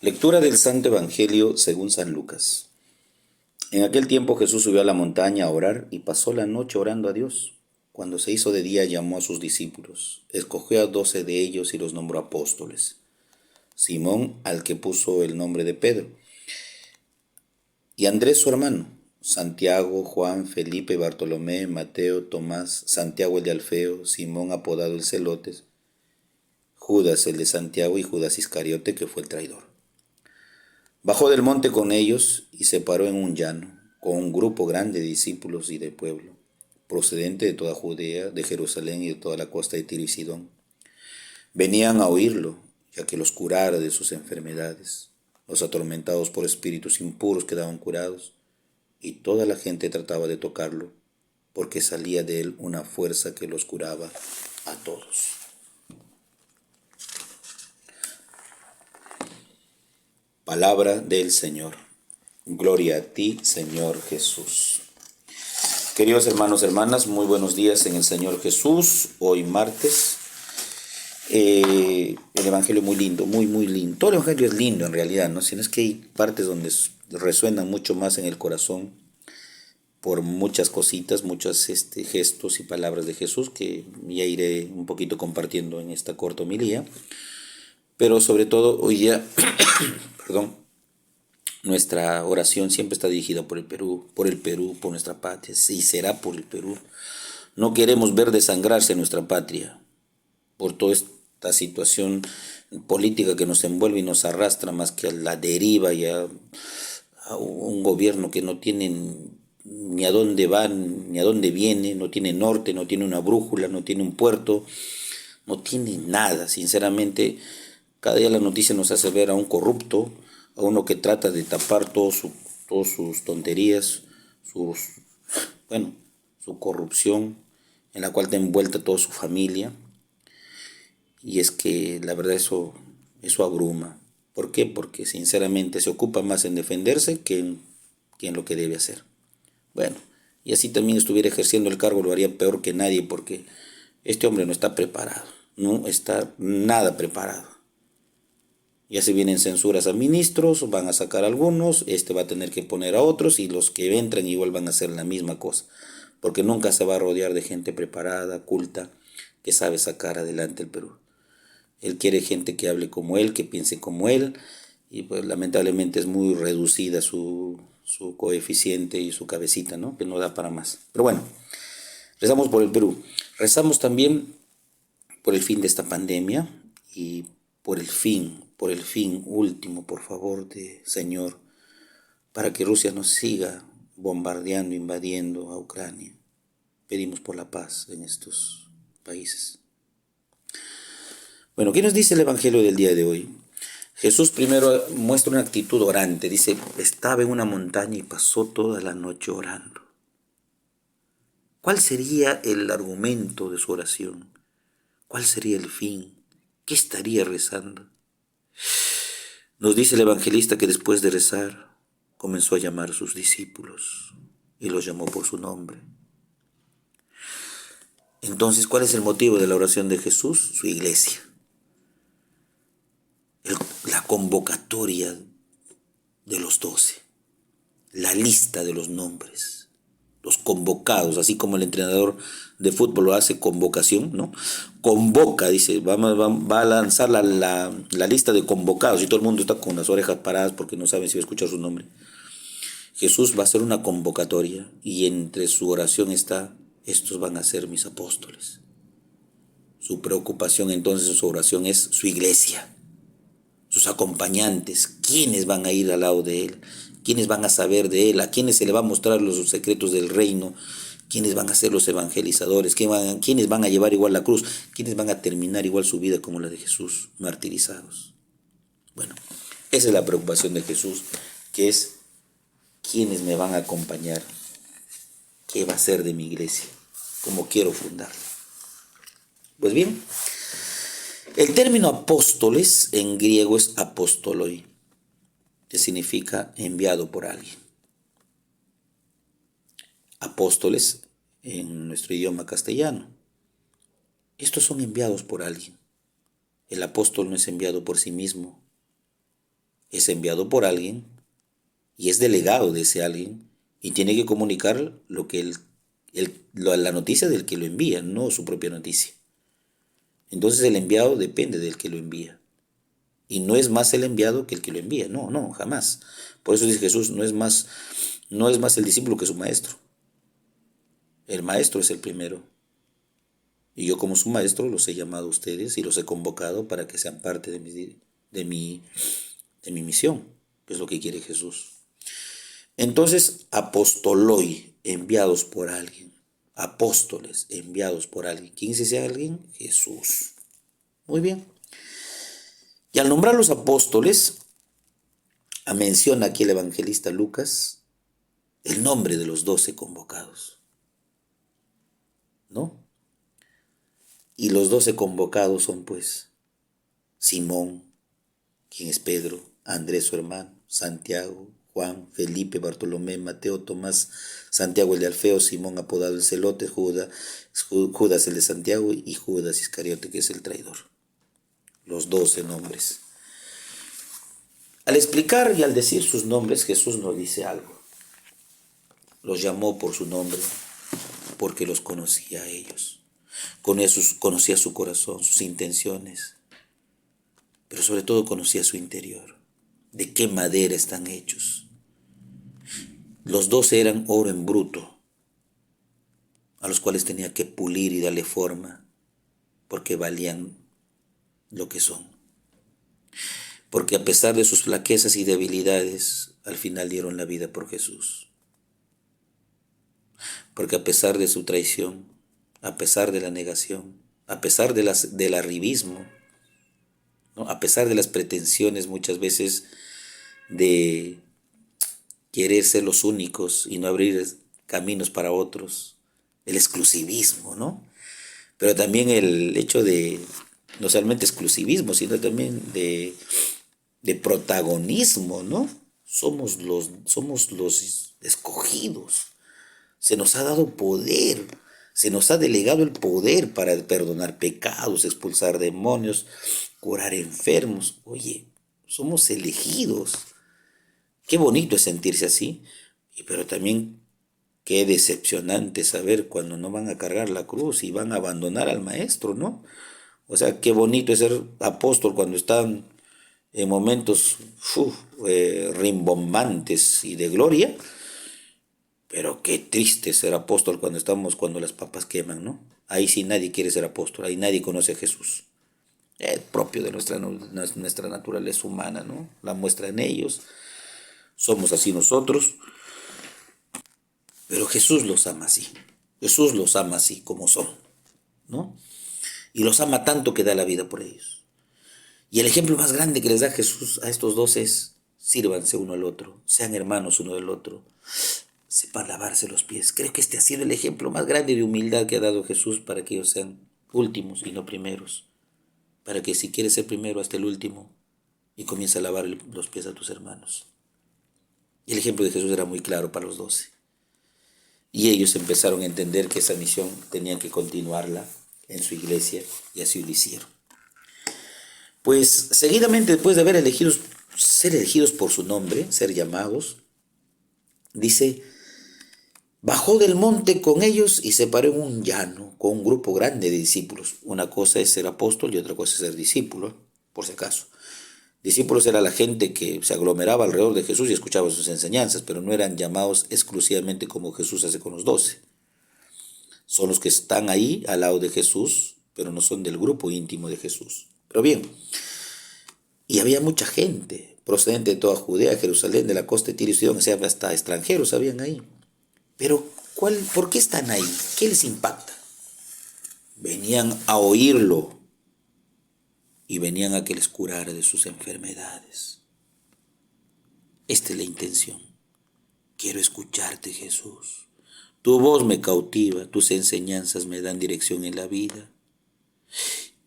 Lectura del Santo Evangelio según San Lucas. En aquel tiempo Jesús subió a la montaña a orar y pasó la noche orando a Dios. Cuando se hizo de día llamó a sus discípulos, escogió a 12 de ellos y los nombró apóstoles. Simón, al que puso el nombre de Pedro, y Andrés su hermano, Santiago, Juan, Felipe, Bartolomé, Mateo, Tomás, Santiago el de Alfeo, Simón apodado el Celotes, Judas el de Santiago y Judas Iscariote que fue el traidor. Bajó del monte con ellos y se paró en un llano, con un grupo grande de discípulos y de pueblo, procedente de toda Judea, de Jerusalén y de toda la costa de Tiro y Sidón. Venían a oírlo, ya que los curara de sus enfermedades. Los atormentados por espíritus impuros quedaban curados, y toda la gente trataba de tocarlo, porque salía de él una fuerza que los curaba a todos. Palabra del Señor. Gloria a ti, Señor Jesús. Queridos hermanos, hermanas, muy buenos días en el Señor Jesús. Hoy martes. El Evangelio muy lindo, muy lindo. Todo el Evangelio es lindo en realidad, ¿no? Sino es que hay partes donde resuenan mucho más en el corazón por muchas cositas, muchos gestos y palabras de Jesús que ya iré un poquito compartiendo en esta corta homilía. Pero sobre todo hoy ya, perdón, nuestra oración siempre está dirigida por el Perú, por nuestra patria, y será por el Perú. No queremos ver desangrarse nuestra patria por toda esta situación política que nos envuelve y nos arrastra más que a la deriva y a un gobierno que no tiene ni a dónde va, ni a dónde viene, no tiene norte, no tiene una brújula, no tiene un puerto, no tiene nada. Sinceramente, cada día la noticia nos hace ver a un corrupto, a uno que trata de tapar todas sus tonterías, su corrupción, en la cual está envuelta toda su familia. Y es que la verdad eso abruma. ¿Por qué? Porque sinceramente se ocupa más en defenderse que en lo que debe hacer. Bueno, y así también estuviera ejerciendo el cargo, lo haría peor que nadie, porque este hombre no está preparado, no está nada preparado. Ya se vienen censuras a ministros, van a sacar algunos, va a tener que poner a otros y los que entran igual van a hacer la misma cosa, porque nunca se va a rodear de gente preparada, culta, que sabe sacar adelante el Perú. Él quiere gente que hable como él, que piense como él, y pues lamentablemente es muy reducida su coeficiente y su cabecita, ¿no? Que no da para más. Pero bueno, rezamos por el Perú. Rezamos también por el fin de esta pandemia y por el fin último, por favor, Señor, para que Rusia no siga bombardeando, invadiendo a Ucrania. Pedimos por la paz en estos países. Bueno, ¿qué nos dice el Evangelio del día de hoy? Jesús primero muestra una actitud orante. Dice, estaba en una montaña y pasó toda la noche orando. ¿Cuál sería el argumento de su oración? ¿Cuál sería el fin? ¿Qué estaría rezando? Nos dice el evangelista que después de rezar comenzó a llamar a sus discípulos y los llamó por su nombre. Entonces, ¿cuál es el motivo de la oración de Jesús? Su iglesia. La convocatoria de los 12, la lista de los nombres, los convocados, así como el entrenador de fútbol lo hace convocación, ¿no? Convoca, dice, va a lanzar la lista de convocados y todo el mundo está con las orejas paradas porque no saben si va a escuchar su nombre. Jesús va a hacer una convocatoria y entre su oración está, estos van a ser mis apóstoles. Su preocupación entonces en su oración es su iglesia, sus acompañantes, quiénes van a ir al lado de él, quiénes van a saber de él, a quiénes se le va a mostrar los secretos del reino, quiénes van a ser los evangelizadores, quiénes van a llevar igual la cruz, quiénes van a terminar igual su vida como la de Jesús, martirizados. Bueno, esa es la preocupación de Jesús, que es quiénes me van a acompañar, qué va a ser de mi iglesia, cómo quiero fundarla. Pues bien, el término apóstoles en griego es apostoloi, que significa enviado por alguien. Apóstoles en nuestro idioma castellano. Estos son enviados por alguien. El apóstol no es enviado por sí mismo. es enviado por alguien y es delegado de ese alguien y tiene que comunicar lo que la noticia del que lo envía, no su propia noticia. Entonces el enviado depende del que lo envía. Y no es más el enviado que el que lo envía. No, no, jamás. Por eso dice Jesús, no es más el discípulo que su maestro. El maestro es el primero. Y yo como su maestro los he llamado a ustedes y los he convocado para que sean parte de mi misión, que es lo que quiere Jesús. Entonces, apostoloi, enviados por alguien. Apóstoles, enviados por alguien. ¿Quién es ese alguien? Jesús. Muy bien. Y al nombrar los apóstoles, menciona aquí el evangelista Lucas el nombre de los 12 convocados, ¿no? Y los 12 convocados son pues Simón, quien es Pedro, Andrés su hermano, Santiago, Juan, Felipe, Bartolomé, Mateo, Tomás, Santiago el de Alfeo, Simón apodado el Celote, Judas el de Santiago y Judas Iscariote, que es el traidor. Los 12 nombres. Al explicar y al decir sus nombres, Jesús nos dice algo. Los llamó por su nombre porque los conocía a ellos. Conocía su corazón, sus intenciones, pero sobre todo conocía su interior. ¿De qué madera están hechos? Los 12 eran oro en bruto, a los cuales tenía que pulir y darle forma, porque valían lo que son. Porque a pesar de sus flaquezas y debilidades, al final dieron la vida por Jesús. Porque a pesar de su traición, a pesar de la negación, a pesar del arribismo, ¿no? A pesar de las pretensiones muchas veces de querer ser los únicos y no abrir caminos para otros, el exclusivismo, ¿no? Pero también el hecho de, no solamente exclusivismo, sino también de protagonismo, ¿no? Somos los escogidos. Se nos ha dado poder, se nos ha delegado el poder para perdonar pecados, expulsar demonios, curar enfermos. Oye, somos elegidos. Qué bonito es sentirse así, pero también qué decepcionante saber cuando no van a cargar la cruz y van a abandonar al maestro, ¿no? O sea, qué bonito es ser apóstol cuando están en momentos rimbombantes y de gloria, pero qué triste ser apóstol cuando las papas queman, ¿no? Ahí sí nadie quiere ser apóstol, ahí nadie conoce a Jesús. Es propio de nuestra naturaleza humana, ¿no? La muestra en ellos, somos así nosotros, pero Jesús los ama así. Jesús los ama así como son, ¿no? Y los ama tanto que da la vida por ellos. Y el ejemplo más grande que les da Jesús a estos dos es: sírvanse uno al otro, sean hermanos uno del otro, sepan lavarse los pies. Creo que este ha sido el ejemplo más grande de humildad que ha dado Jesús para que ellos sean últimos y no primeros. Para que si quieres ser primero, hasta el último y comienza a lavar los pies a tus hermanos. Y el ejemplo de Jesús era muy claro para los 12. Y ellos empezaron a entender que esa misión tenían que continuarla en su iglesia y así lo hicieron. Pues seguidamente, después de ser elegidos por su nombre, ser llamados, dice: bajó del monte con ellos y se paró en un llano con un grupo grande de discípulos. Una cosa es ser apóstol y otra cosa es ser discípulo, por si acaso. Discípulos era la gente que se aglomeraba alrededor de Jesús y escuchaba sus enseñanzas, pero no eran llamados exclusivamente como Jesús hace con los 12. Son los que están ahí al lado de Jesús, pero no son del grupo íntimo de Jesús. Pero bien, y había mucha gente procedente de toda Judea, Jerusalén, de la costa de Tiro y Sidón, o sea, hasta extranjeros habían ahí. Pero, ¿por qué están ahí? ¿Qué les impacta? Venían a oírlo y venían a que les curara de sus enfermedades. Esta es la intención. Quiero escucharte, Jesús. Tu voz me cautiva, tus enseñanzas me dan dirección en la vida.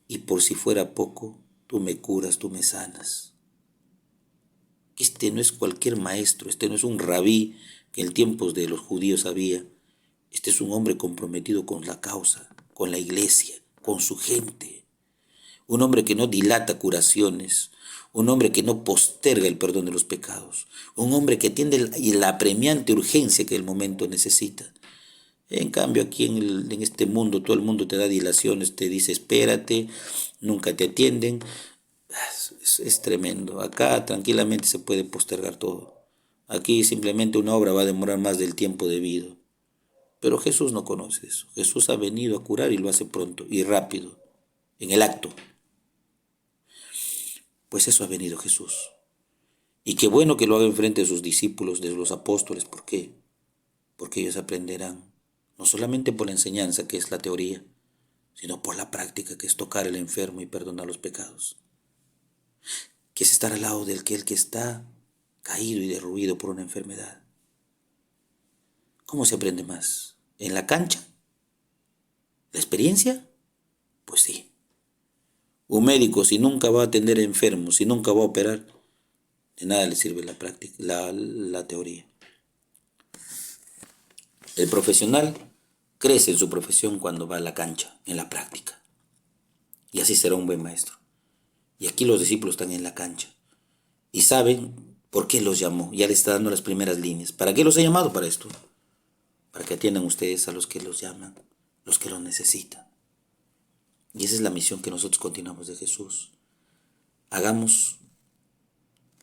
Y por si fuera poco, tú me curas, tú me sanas. Este no es cualquier maestro, este no es un rabí que en tiempos de los judíos había. Este es un hombre comprometido con la causa, con la iglesia, con su gente. Un hombre que no dilata curaciones, un hombre que no posterga el perdón de los pecados, un hombre que atiende la apremiante urgencia que el momento necesita. En cambio, aquí en este mundo, todo el mundo te da dilaciones, te dice espérate, nunca te atienden. Es tremendo. Acá tranquilamente se puede postergar todo. Aquí simplemente una obra va a demorar más del tiempo debido. Pero Jesús no conoce eso. Jesús ha venido a curar y lo hace pronto y rápido, en el acto. Pues eso ha venido Jesús. Y qué bueno que lo haga enfrente de sus discípulos, de los apóstoles. ¿Por qué? Porque ellos aprenderán, no solamente por la enseñanza, que es la teoría, sino por la práctica, que es tocar al enfermo y perdonar los pecados, que es estar al lado del que el que está caído y derruido por una enfermedad. ¿Cómo se aprende más? ¿En la cancha? ¿La experiencia? Pues sí. Un médico, si nunca va a atender enfermos, si nunca va a operar, de nada le sirve la práctica, la teoría. El profesional crece en su profesión cuando va a la cancha, en la práctica. Y así será un buen maestro. Y aquí los discípulos están en la cancha. Y saben por qué los llamó. Ya les está dando las primeras líneas. ¿Para qué los ha llamado? Para esto. Para que atiendan ustedes a los que los llaman, los que los necesitan. Y esa es la misión que nosotros continuamos de Jesús. Hagamos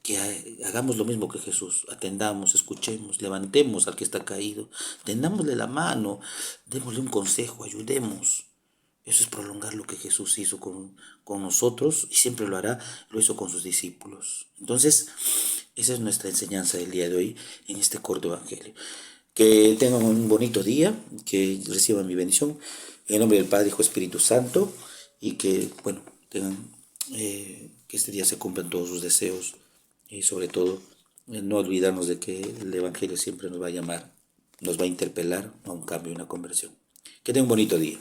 lo mismo que Jesús. Atendamos, escuchemos, levantemos al que está caído. Tendámosle la mano, démosle un consejo, ayudemos. Eso es prolongar lo que Jesús hizo con nosotros y siempre lo hará, lo hizo con sus discípulos. Entonces, esa es nuestra enseñanza del día de hoy en este corto evangelio. Que tengan un bonito día, que reciban mi bendición en el nombre del Padre, Hijo, Espíritu Santo, y que, bueno, tengan, que este día se cumplan todos sus deseos y sobre todo no olvidarnos de que el evangelio siempre nos va a llamar, nos va a interpelar a un cambio y una conversión. Que tengan un bonito día.